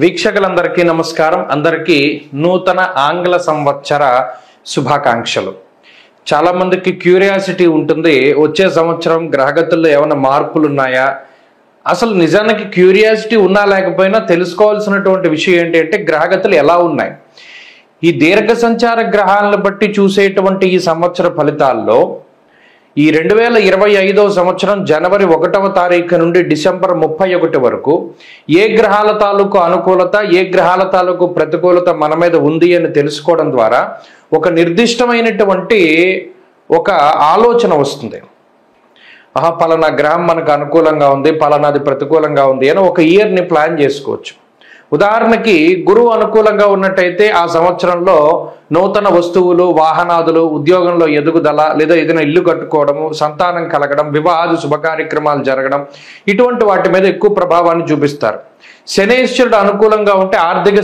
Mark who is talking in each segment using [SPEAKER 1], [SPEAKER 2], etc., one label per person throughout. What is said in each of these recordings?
[SPEAKER 1] వీక్షకులందరికీ నమస్కారం. అందరికీ నూతన ఆంగ్ల సంవత్సర శుభాకాంక్షలు. చాలా మందికి క్యూరియాసిటీ ఉంటుంది, వచ్చే సంవత్సరం గ్రహగతుల్లో ఏమైనా మార్పులు ఉన్నాయా? అసలు నిజానికి క్యూరియాసిటీ ఉన్నా లేకపోయినా తెలుసుకోవాల్సినటువంటి విషయం ఏంటంటే గ్రహగతులు ఎలా ఉన్నాయి. ఈ దీర్ఘ సంచార గ్రహాలను బట్టి చూసేటువంటి ఈ సంవత్సర ఫలితాల్లో ఈ 2025వ సంవత్సరం జనవరి 1వ తారీఖు నుండి డిసెంబర్ 31 వరకు ఏ గ్రహాల తాలూకు అనుకూలత, ఏ గ్రహాల తాలూకు ప్రతికూలత మన మీద ఉంది అని తెలుసుకోవడం ద్వారా ఒక నిర్దిష్టమైనటువంటి ఒక ఆలోచన వస్తుంది. పలానా గ్రహం మనకు అనుకూలంగా ఉంది, పలానాది ప్రతికూలంగా ఉంది అని ఒక ఇయర్ని ప్లాన్ చేసుకోవచ్చు. ఉదాహరణకి గురువు అనుకూలంగా ఉన్నట్టయితే ఆ సంవత్సరంలో నూతన వస్తువులు, వాహనాదులు, ఉద్యోగంలో ఎదుగుదల, లేదా ఏదైనా ఇల్లు కట్టుకోవడము, సంతానం కలగడం, వివాహాది శుభ కార్యక్రమాలు జరగడం, ఇటువంటి వాటి మీద ఎక్కువ ప్రభావాన్ని చూపిస్తారు. శనేశ్వరుడు అనుకూలంగా ఉంటే ఆర్థిక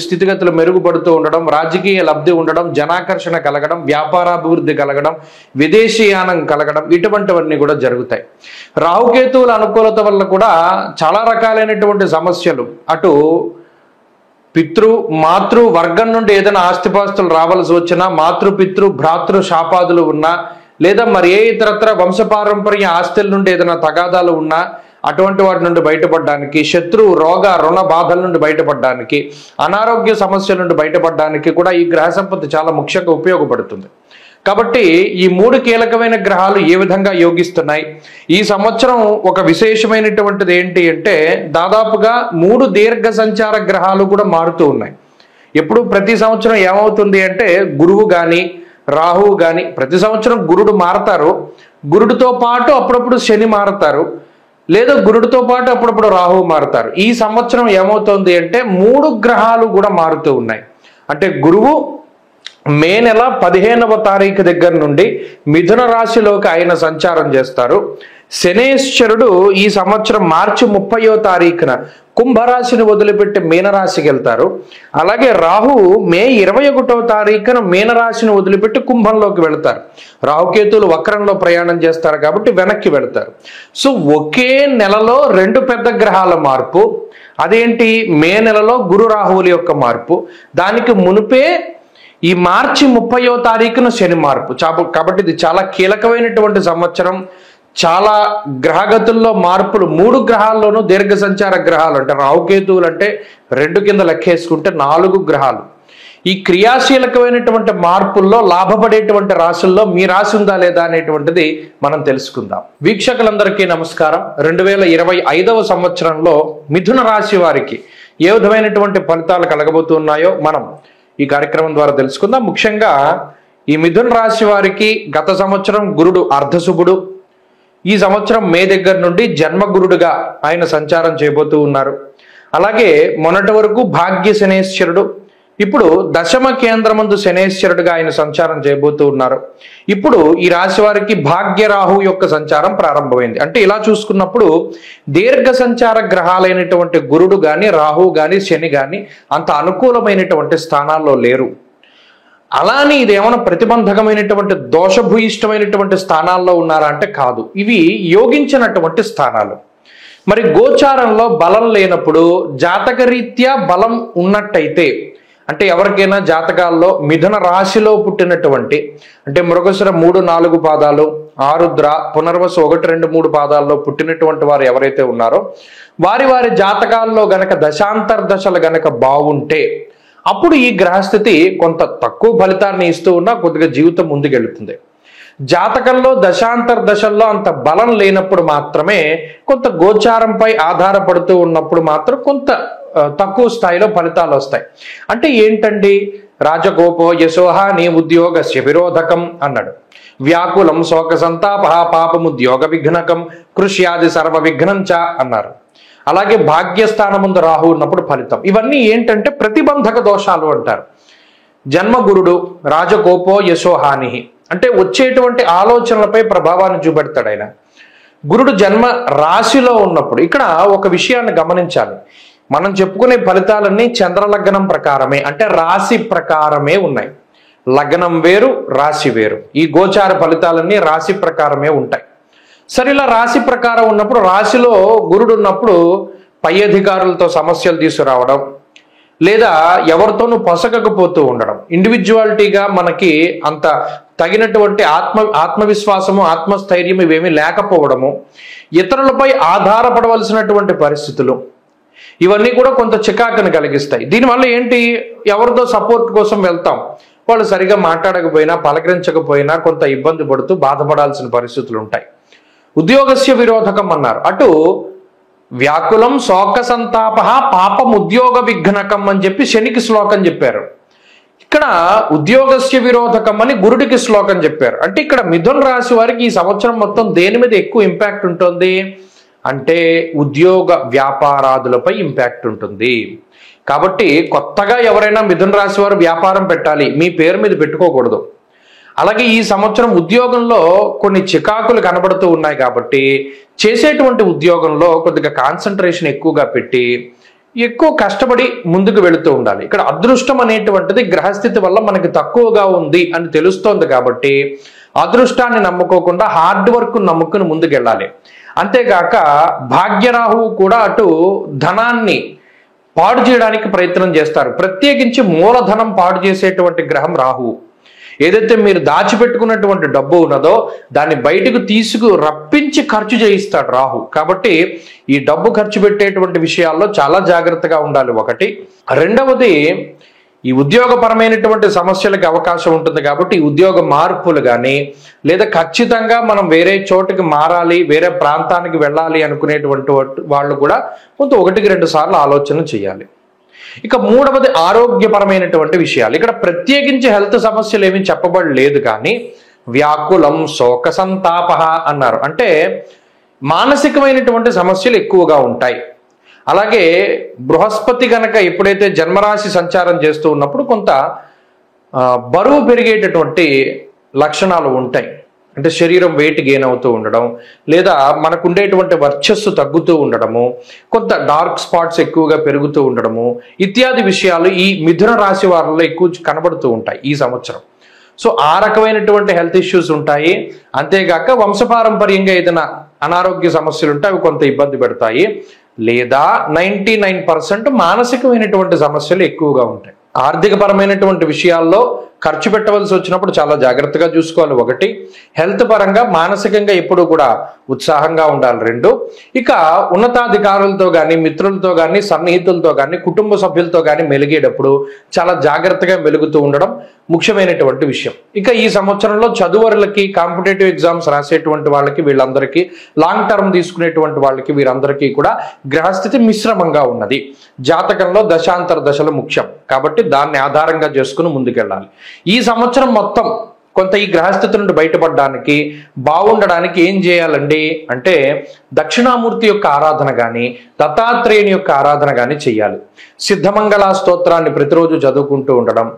[SPEAKER 1] స్థితిగతులు మెరుగుపడుతూ ఉండడం, రాజకీయ లబ్ధి ఉండడం, జనాకర్షణ కలగడం, వ్యాపారాభివృద్ధి కలగడం, విదేశీయానం కలగడం, ఇటువంటివన్నీ కూడా జరుగుతాయి. రాహుకేతువుల అనుకూలత వల్ల కూడా చాలా రకాలైనటువంటి సమస్యలు, అటు మాతృ వర్గం నుండి ఏదైనా ఆస్తిపాస్తులు రావాల్సి వచ్చినా, పితృ భ్రాతృ శాపాదులు ఉన్నా, లేదా మరి ఏ ఇతరత్ర వంశపారంపర్య ఆస్తుల నుండి ఏదైనా తగాదాలు ఉన్నా అటువంటి వాటి నుండి బయటపడడానికి, శత్రు రోగ రుణ బాధల నుండి బయటపడడానికి, అనారోగ్య సమస్యల నుండి బయటపడడానికి కూడా ఈ గ్రహ సంపత్తి చాలా ముఖ్యంగా ఉపయోగపడుతుంది. కాబట్టి ఈ 3 కీలకమైన గ్రహాలు ఏ విధంగా యోగిస్తున్నాయి, ఈ సంవత్సరం ఒక విశేషమైనటువంటిది ఏంటి అంటే దాదాపుగా 3 దీర్ఘ సంచార గ్రహాలు కూడా మారుతూ ఉన్నాయి. ఎప్పుడు ప్రతి సంవత్సరం ఏమవుతుంది అంటే గురువు కానీ రాహువు కానీ, ప్రతి సంవత్సరం గురుడు మారతారు, గురుడితో పాటు అప్పుడప్పుడు శని మారతారు, లేదా గురుడితో పాటు అప్పుడప్పుడు రాహువు మారుతారు. ఈ సంవత్సరం ఏమవుతుంది అంటే 3 గ్రహాలు కూడా మారుతూ ఉన్నాయి. అంటే గురువు మే నెల 15వ తారీఖు దగ్గర నుండి మిథున రాశిలోకి ఆయన సంచారం చేస్తారు. శనేశ్వరుడు ఈ సంవత్సరం మార్చి 30వ తారీఖున కుంభరాశిని వదిలిపెట్టి మీనరాశికి వెళ్తారు. అలాగే రాహువు మే 21వ తారీఖున మీనరాశిని వదిలిపెట్టి కుంభంలోకి వెళ్తారు. రాహుకేతువులు వక్రంలో ప్రయాణం చేస్తారు కాబట్టి వెనక్కి వెళ్తారు. సో ఒకే నెలలో 2 పెద్ద గ్రహాల మార్పు. అదేంటి? మే నెలలో గురు రాహువుల యొక్క మార్పు, దానికి మునిపే ఈ మార్చి 30వ తారీఖున శని మార్పు. కాబట్టి ఇది చాలా కీలకమైనటువంటి సంవత్సరం. చాలా గ్రహగతుల్లో మార్పులు, 3 గ్రహాల్లోనూ దీర్ఘ సంచార గ్రహాలు, అంటే రాహుకేతువులు అంటే 2 కింద లెక్కేసుకుంటే 4 గ్రహాలు. ఈ క్రియాశీలకమైనటువంటి మార్పుల్లో లాభపడేటువంటి రాశుల్లో మీ రాశి ఉందా లేదా అనేటువంటిది మనం తెలుసుకుందాం. వీక్షకులందరికీ నమస్కారం. 2025వ సంవత్సరంలో మిథున రాశి వారికి ఏ విధమైనటువంటి ఫలితాలు కలగబోతున్నాయో మనం ఈ కార్యక్రమం ద్వారా తెలుసుకుందాం. ముఖ్యంగా ఈ మిథున రాశి వారికి గత సంవత్సరం గురుడు అర్ధశుభుడు, ఈ సంవత్సరం మే దగ్గర నుండి జన్మగురుడుగా ఆయన సంచారం చేయబోతూ ఉన్నారు. అలాగే మొన్నటి వరకు భాగ్య శనేశ్వరుడు, ఇప్పుడు దశమ కేంద్రమందు శనేశ్వరుడుగా ఆయన సంచారం చేయబోతూ ఉన్నారు. ఇప్పుడు ఈ రాశి వారికి భాగ్యరాహు యొక్క సంచారం ప్రారంభమైంది. అంటే ఇలా చూసుకున్నప్పుడు దీర్ఘ సంచార గ్రహాలైనటువంటి గురుడు కానీ, రాహు కానీ, శని కానీ అంత అనుకూలమైనటువంటి స్థానాల్లో లేరు. అలానే ఇదేమైనా ప్రతిబంధకమైనటువంటి దోషభూయిష్టమైనటువంటి స్థానాల్లో ఉన్నారా అంటే కాదు, ఇవి యోగించినటువంటి స్థానాలు. మరి గోచారంలో బలం లేనప్పుడు జాతకరీత్యా బలం ఉన్నట్టయితే, అంటే ఎవరికైనా జాతకాల్లో మిథున రాశిలో పుట్టినటువంటి, అంటే మృగశిర 3, 4 పాదాలు, ఆరుద్ర, పునర్వసు 1, 2, 3 పాదాల్లో పుట్టినటువంటి వారు ఎవరైతే ఉన్నారో వారి జాతకాల్లో గనక దశాంతర్దశలు గనక బాగుంటే అప్పుడు ఈ గ్రహస్థితి కొంత తక్కువ ఫలితాన్ని ఇస్తూ ఉన్నా కొద్దిగా జీవితం ముందుకెళ్తుంది. జాతకంలో దశాంతర్దశల్లో అంత బలం లేనప్పుడు మాత్రమే, కొంత గోచారంపై ఆధారపడుతూ ఉన్నప్పుడు మాత్రం కొంత తక్కువ స్థాయిలో ఫలితాలు వస్తాయి. అంటే ఏంటండి? రాజగోపో యశోహాని ఉద్యోగస్య విరోధకం అన్నాడు. వ్యాకులం శోక సంతాప పాపముద్యోగ విఘ్నకం కృష్యాది సర్వ విఘ్నం చ అన్నారు. అలాగే భాగ్యస్థానం ముందు రాహు ఉన్నప్పుడు ఫలితం. ఇవన్నీ ఏంటంటే ప్రతిబంధక దోషాలు అంటారు. జన్మగురుడు రాజగోపో యశోహాని అంటే వచ్చేటువంటి ఆలోచనలపై ప్రభావాన్ని చూపెడతాడు ఆయన. గురుడు జన్మ రాశిలో ఉన్నప్పుడు ఇక్కడ ఒక విషయాన్ని గమనించాలి. మనం చెప్పుకునే ఫలితాలన్నీ చంద్రలగ్నం ప్రకారమే, అంటే రాశి ప్రకారమే ఉన్నాయి. లగ్నం వేరు, రాశి వేరు. ఈ గోచార ఫలితాలన్నీ రాశి ప్రకారమే ఉంటాయి. సరే, ఇలా రాశి ప్రకారం ఉన్నప్పుడు, రాశిలో గురుడు ఉన్నప్పుడు పై అధికారులతో సమస్యలు తీసుకురావడం, లేదా ఎవరితోనూ పొసగకపోతూ ఉండడం, ఇండివిజువాలిటీగా మనకి అంత తగినటువంటి ఆత్మవిశ్వాసము, ఆత్మస్థైర్యం ఇవేమీ లేకపోవడము, ఇతరులపై ఆధారపడవలసినటువంటి పరిస్థితులు, ఇవన్నీ కూడా కొంత చికాకును కలిగిస్తాయి. దీనివల్ల ఏంటి, ఎవరితో సపోర్ట్ కోసం వెళ్తాం, వాళ్ళు సరిగా మాట్లాడకపోయినా పలకరించకపోయినా కొంత ఇబ్బంది పడుతూ బాధపడాల్సిన పరిస్థితులు ఉంటాయి. ఉద్యోగస్య విరోధకం అన్నారు. అటు వ్యాకులం శోక సంతాప పాపం ఉద్యోగ విఘ్నకం అని చెప్పి శనికి శ్లోకం చెప్పారు. ఇక్కడ ఉద్యోగస్య విరోధకం అని గురుడికి శ్లోకం చెప్పారు. అంటే ఇక్కడ మిథున రాశి వారికి ఈ సంవత్సరం మొత్తం దేని మీద ఎక్కువ ఇంపాక్ట్ ఉంటుంది అంటే ఉద్యోగ వ్యాపారాదులపై ఇంపాక్ట్ ఉంటుంది. కాబట్టి కొత్తగా ఎవరైనా మిథున రాశి వారు వ్యాపారం పెట్టాలి, మీ పేరు మీద పెట్టుకోకూడదు. అలాగే ఈ సంవత్సరం ఉద్యోగంలో కొన్ని చికాకులు కనబడుతూ ఉన్నాయి కాబట్టి చేసేటువంటి ఉద్యోగంలో కొద్దిగా కాన్సన్ట్రేషన్ ఎక్కువగా పెట్టి ఎక్కువ కష్టపడి ముందుకు వెళుతూ ఉండాలి. ఇక్కడ అదృష్టం అనేటువంటిది గ్రహస్థితి వల్ల మనకి తక్కువగా ఉంది అని తెలుస్తోంది కాబట్టి అదృష్టాన్ని నమ్ముకోకుండా హార్డ్ వర్క్ నమ్ముకుని ముందుకెళ్ళాలి. అంతేగాక భాగ్యరాహువు కూడా అటు ధనాన్ని పాడు చేయడానికి ప్రయత్నం చేస్తారు. ప్రత్యేకించి మూలధనం పాడు చేసేటువంటి గ్రహం రాహువు. ఏదైతే మీరు దాచిపెట్టుకున్నటువంటి డబ్బు ఉన్నదో దాన్ని బయటకు రప్పించి ఖర్చు చేయిస్తాడు రాహు. కాబట్టి ఈ డబ్బు ఖర్చు పెట్టేటువంటి విషయాల్లో చాలా జాగ్రత్తగా ఉండాలి. ఒకటి. రెండవది, ఈ ఉద్యోగపరమైనటువంటి సమస్యలకు అవకాశం ఉంటుంది కాబట్టి ఈ ఉద్యోగ మార్పులు కానీ లేదా ఖచ్చితంగా మనం వేరే చోటుకి మారాలి, వేరే ప్రాంతానికి వెళ్ళాలి అనుకునేటువంటి వాళ్ళు కూడా కొంత 1-2 సార్లు ఆలోచన చేయాలి. ఇక మూడవది ఆరోగ్యపరమైనటువంటి విషయాలు. ఇక్కడ ప్రత్యేకించి హెల్త్ సమస్యలు ఏమీ చెప్పబడలేదు, కానీ వ్యాకులం శోక సంతాప అన్నారు. అంటే మానసికమైనటువంటి సమస్యలు ఎక్కువగా ఉంటాయి. అలాగే బృహస్పతి కనుక ఎప్పుడైతే జన్మరాశి సంచారం చేస్తూ ఉన్నప్పుడు కొంత బరువు పెరిగేటటువంటి లక్షణాలు ఉంటాయి. అంటే శరీరం వెయిట్ గెయిన్ అవుతూ ఉండడం, లేదా మనకు ఉండేటువంటి వర్చస్సు తగ్గుతూ ఉండడము, కొంత డార్క్ స్పాట్స్ ఎక్కువగా పెరుగుతూ ఉండడము ఇత్యాది విషయాలు ఈ మిథున రాశి వారిలో ఎక్కువ కనబడుతూ ఉంటాయి ఈ సంవత్సరం. సో ఆ రకమైనటువంటి హెల్త్ ఇష్యూస్ ఉంటాయి. అంతేగాక వంశపారంపర్యంగా ఏదైనా అనారోగ్య సమస్యలు ఉంటే అవి కొంత ఇబ్బంది పెడతాయి. లేదా 99% మానసికమైనటువంటి సమస్యలు ఎక్కువగా ఉంటాయి. ఆర్థిక పరమైనటువంటి విషయాల్లో ఖర్చు పెట్టవలసి వచ్చినప్పుడు చాలా జాగ్రత్తగా చూసుకోవాలి. ఒకటి. హెల్త్ పరంగా మానసికంగా ఎప్పుడు కూడా ఉత్సాహంగా ఉండాలి. 2. ఇక ఉన్నతాధికారులతో కానీ మిత్రులతో కానీ సన్నిహితులతో కానీ కుటుంబ సభ్యులతో కానీ మెలిగేటప్పుడు చాలా జాగ్రత్తగా మెలుగుతూ ఉండడం ముఖ్యమైనటువంటి విషయం. ఇక ఈ సంవత్సరంలో చదువురులకి, కాంపిటేటివ్ ఎగ్జామ్స్ రాసేటువంటి వాళ్ళకి, వీళ్ళందరికీ లాంగ్ టర్మ్ తీసుకునేటువంటి వాళ్ళకి, వీరందరికీ కూడా గ్రహస్థితి మిశ్రమంగా ఉన్నది. జాతకంలో దశాంతర దశలు ముఖ్యం కాబట్టి దాన్ని ఆధారంగా చేసుకుని ముందుకెళ్ళాలి. ఈ సంవత్సరం మొత్తం కొంత ఈ గ్రహస్థితి నుండి బయటపడడానికి, బాగుండడానికి ఏం చేయాలండి అంటే దక్షిణామూర్తి యొక్క ఆరాధన కానీ దత్తాత్రేయుని యొక్క ఆరాధన కానీ చేయాలి. సిద్ధమంగళ స్తోత్రాన్ని ప్రతిరోజు చదువుకుంటూ ఉండడం,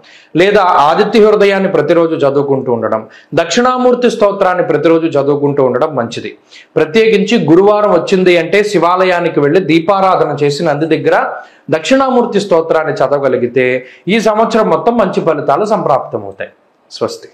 [SPEAKER 1] లేదా ఆదిత్య హృదయాన్ని ప్రతిరోజు చదువుకుంటూ ఉండడం, దక్షిణామూర్తి స్తోత్రాన్ని ప్రతిరోజు చదువుకుంటూ ఉండడం మంచిది. ప్రత్యేకించి గురువారం వచ్చింది అంటే శివాలయానికి వెళ్ళి దీపారాధన చేసి నంది దగ్గర దక్షిణామూర్తి స్తోత్రాన్ని చదవగలిగితే ఈ సంవత్సరం మొత్తం మంచి ఫలితాలు సంప్రాప్తమవుతాయి. స్వస్తి.